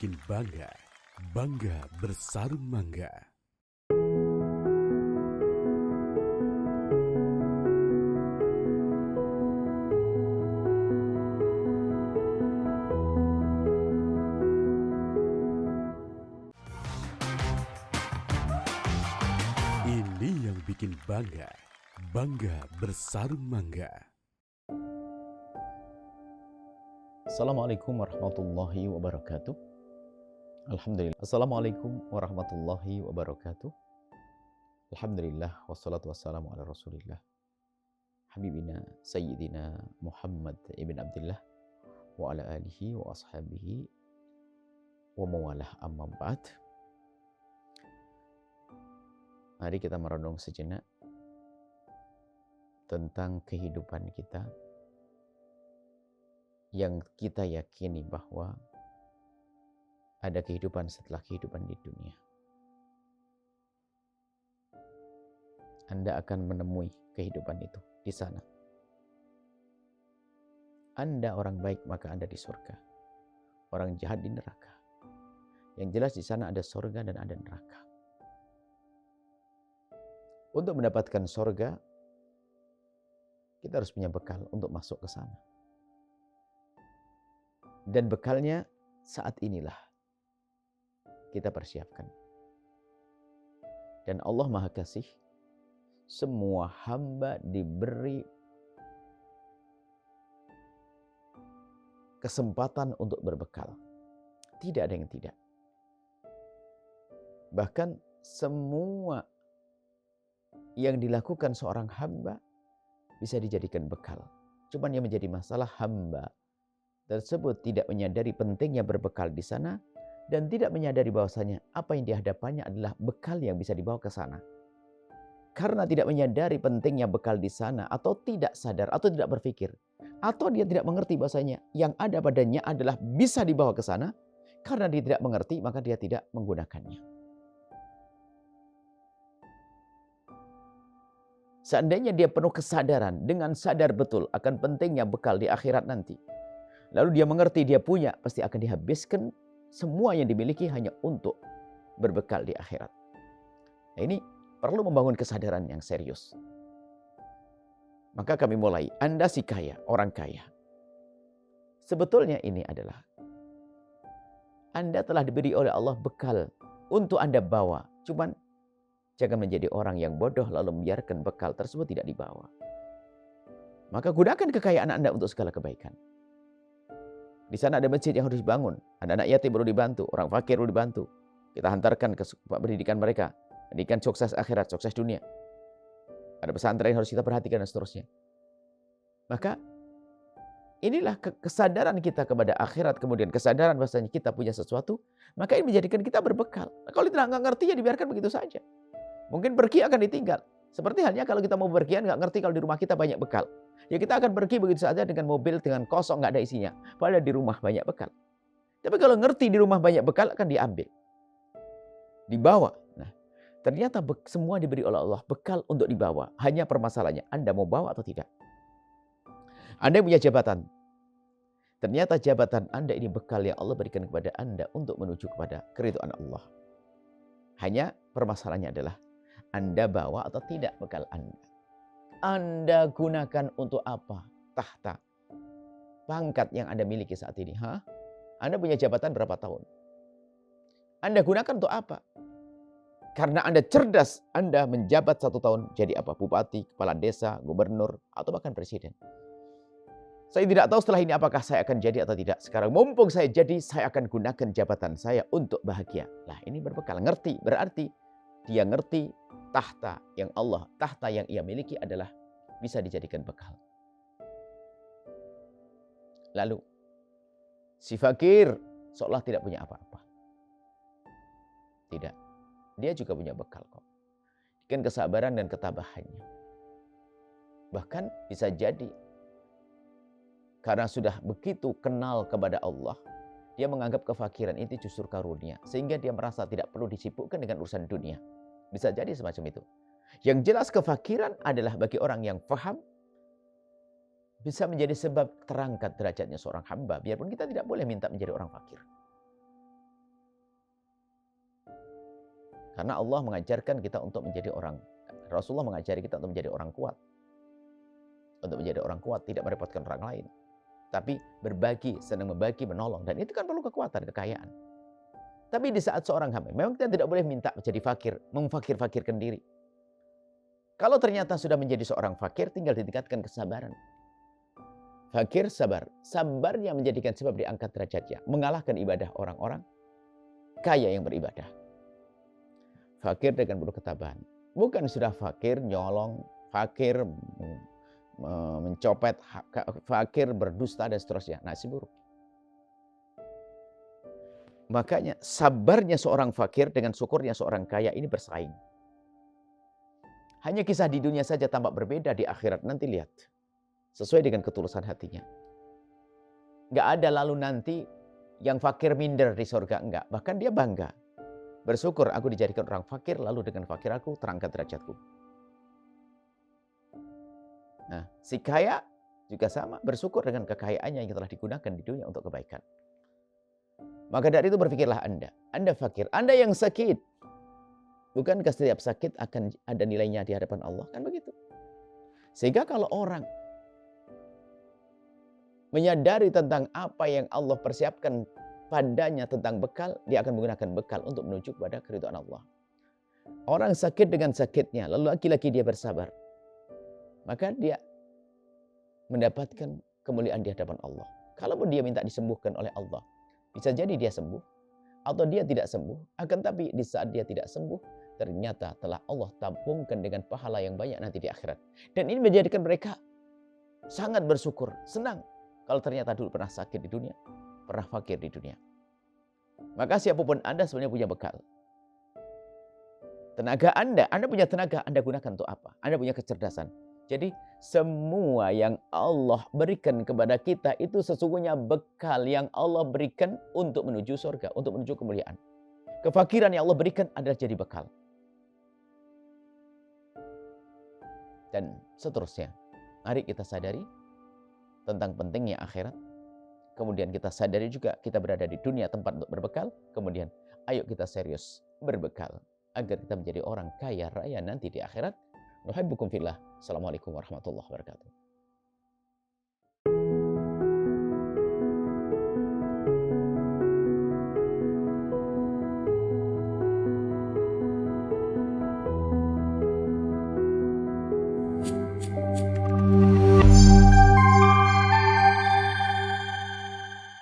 bikin bangga, bangga bersarung mangga. Ini yang bikin bangga, bangga bersarung mangga. Assalamualaikum warahmatullahi wabarakatuh. Alhamdulillah. Assalamualaikum warahmatullahi wabarakatuh. Alhamdulillah wassalatu wassalamu ala Rasulillah. Habibina Sayyidina Muhammad ibn Abdullah wa ala alihi wa ashabihi wa mawalah amma ba'd. Mari kita merenung sejenak tentang kehidupan kita yang kita yakini bahwa ada kehidupan setelah kehidupan di dunia. Anda akan menemui kehidupan itu di sana. Anda orang baik maka Anda di surga. Orang jahat di neraka. Yang jelas di sana ada surga dan ada neraka. Untuk mendapatkan surga, kita harus punya bekal untuk masuk ke sana. Dan bekalnya saat inilah kita persiapkan. Dan Allah Maha Kasih, semua hamba diberi kesempatan untuk berbekal. Tidak ada yang tidak. Bahkan semua yang dilakukan seorang hamba bisa dijadikan bekal. Cuman yang menjadi masalah hamba tersebut tidak menyadari pentingnya berbekal di sana dan tidak menyadari bahwasanya apa yang dihadapannya adalah bekal yang bisa dibawa ke sana. Karena tidak menyadari pentingnya bekal di sana atau tidak sadar atau tidak berpikir atau dia tidak mengerti bahwasanya yang ada padanya adalah bisa dibawa ke sana, karena dia tidak mengerti maka dia tidak menggunakannya. Seandainya dia penuh kesadaran dengan sadar betul akan pentingnya bekal di akhirat nanti, lalu dia mengerti dia punya, pasti akan dihabiskan semua yang dimiliki hanya untuk berbekal di akhirat. Nah, ini perlu membangun kesadaran yang serius. Maka kami mulai, Anda si kaya, orang kaya. Sebetulnya ini adalah Anda telah diberi oleh Allah bekal untuk Anda bawa. Cuman jangan menjadi orang yang bodoh lalu membiarkan bekal tersebut tidak dibawa. Maka gunakan kekayaan Anda untuk segala kebaikan. Di sana ada masjid yang harus dibangun. Ada anak yatim perlu dibantu. Orang fakir perlu dibantu. Kita hantarkan ke pendidikan mereka. Pendidikan sukses akhirat, sukses dunia. Ada pesantren yang harus kita perhatikan dan seterusnya. Maka inilah kesadaran kita kepada akhirat. Kemudian kesadaran bahwasanya kita punya sesuatu. Maka ini menjadikan kita berbekal. Nah, kalau kita nggak ngerti ya dibiarkan begitu saja. Mungkin pergi akan ditinggal. Seperti halnya kalau kita mau berpergian nggak ngerti kalau di rumah kita banyak bekal. Ya kita akan pergi begitu saja dengan mobil dengan kosong nggak ada isinya. Padahal di rumah banyak bekal. Tapi kalau ngerti di rumah banyak bekal akan diambil. Dibawa. Nah, ternyata semua diberi oleh Allah bekal untuk dibawa. Hanya permasalahannya Anda mau bawa atau tidak. Anda punya jabatan. Ternyata jabatan Anda ini bekal yang Allah berikan kepada Anda untuk menuju kepada keridhaan Allah. Hanya permasalahannya adalah Anda bawa atau tidak bekal Anda. Anda gunakan untuk apa? Tahta. Pangkat yang Anda miliki saat ini. Anda punya jabatan berapa tahun? Anda gunakan untuk apa? Karena Anda cerdas, Anda menjabat 1 tahun jadi apa? Bupati, kepala desa, gubernur, atau bahkan presiden. Saya tidak tahu setelah ini apakah saya akan jadi atau tidak. Sekarang mumpung saya jadi, saya akan gunakan jabatan saya untuk bahagia. Lah ini berbekal. Ngerti, berarti dia ngerti tahta yang ia miliki adalah bisa dijadikan bekal. Lalu, si fakir seolah tidak punya apa-apa. Tidak. Dia juga punya bekal kok. Dengan kesabaran dan ketabahannya. Bahkan bisa jadi karena sudah begitu kenal kepada Allah, dia menganggap kefakiran itu justru karunia. Sehingga dia merasa tidak perlu disibukkan dengan urusan dunia. Bisa jadi semacam itu. Yang jelas kefakiran adalah bagi orang yang paham, bisa menjadi sebab terangkat derajatnya seorang hamba. Biarpun kita tidak boleh minta menjadi orang fakir. Karena Allah mengajarkan kita untuk menjadi orang, Rasulullah mengajari kita untuk menjadi orang kuat. Untuk menjadi orang kuat, tidak merepotkan orang lain. Tapi berbagi, senang membagi, menolong. Dan itu kan perlu kekuatan, kekayaan. Tapi di saat seorang hamba, memang kita tidak boleh minta menjadi fakir, memfakir-fakirkan diri. Kalau ternyata sudah menjadi seorang fakir, tinggal ditingkatkan kesabaran. Fakir sabar. Sabarnya menjadikan sebab diangkat derajatnya. Mengalahkan ibadah orang-orang kaya yang beribadah. Fakir dengan penuh ketabahan. Bukan sudah fakir, nyolong, fakir, mencopet, fakir, berdusta, dan seterusnya. Nasib buruk. Makanya sabarnya seorang fakir dengan syukurnya seorang kaya ini bersaing. Hanya kisah di dunia saja tampak berbeda, di akhirat nanti lihat. Sesuai dengan ketulusan hatinya. Nggak ada lalu nanti yang fakir minder di surga, enggak. Bahkan dia bangga. Bersyukur aku dijadikan orang fakir, lalu dengan fakir aku terangkat derajatku. Nah, si kaya juga sama, bersyukur dengan kekayaannya yang telah digunakan di dunia untuk kebaikan. Maka dari itu berpikirlah Anda. Anda fakir, Anda yang sakit. Bukankah setiap sakit akan ada nilainya di hadapan Allah? Kan begitu. Sehingga kalau orang menyadari tentang apa yang Allah persiapkan padanya tentang bekal, dia akan menggunakan bekal untuk menuju kepada keridhaan Allah. Orang sakit dengan sakitnya, lalu laki-laki dia bersabar. Maka dia mendapatkan kemuliaan di hadapan Allah. Kalaupun dia minta disembuhkan oleh Allah, bisa jadi dia sembuh, atau dia tidak sembuh. Akan tapi di saat dia tidak sembuh, ternyata telah Allah tabungkan dengan pahala yang banyak nanti di akhirat. Dan ini menjadikan mereka sangat bersyukur, senang. Kalau ternyata dulu pernah sakit di dunia, pernah fakir di dunia. Maka siapapun Anda sebenarnya punya bekal. Tenaga Anda punya tenaga, Anda gunakan untuk apa? Anda punya kecerdasan. Jadi semua yang Allah berikan kepada kita itu sesungguhnya bekal yang Allah berikan untuk menuju surga, untuk menuju kemuliaan. Kefakiran yang Allah berikan adalah jadi bekal. Dan seterusnya. Mari kita sadari tentang pentingnya akhirat. Kemudian kita sadari juga kita berada di dunia tempat untuk berbekal. Kemudian ayo kita serius berbekal agar kita menjadi orang kaya raya nanti di akhirat. Nuhibbukum fillah. Assalamualaikum warahmatullahi wabarakatuh.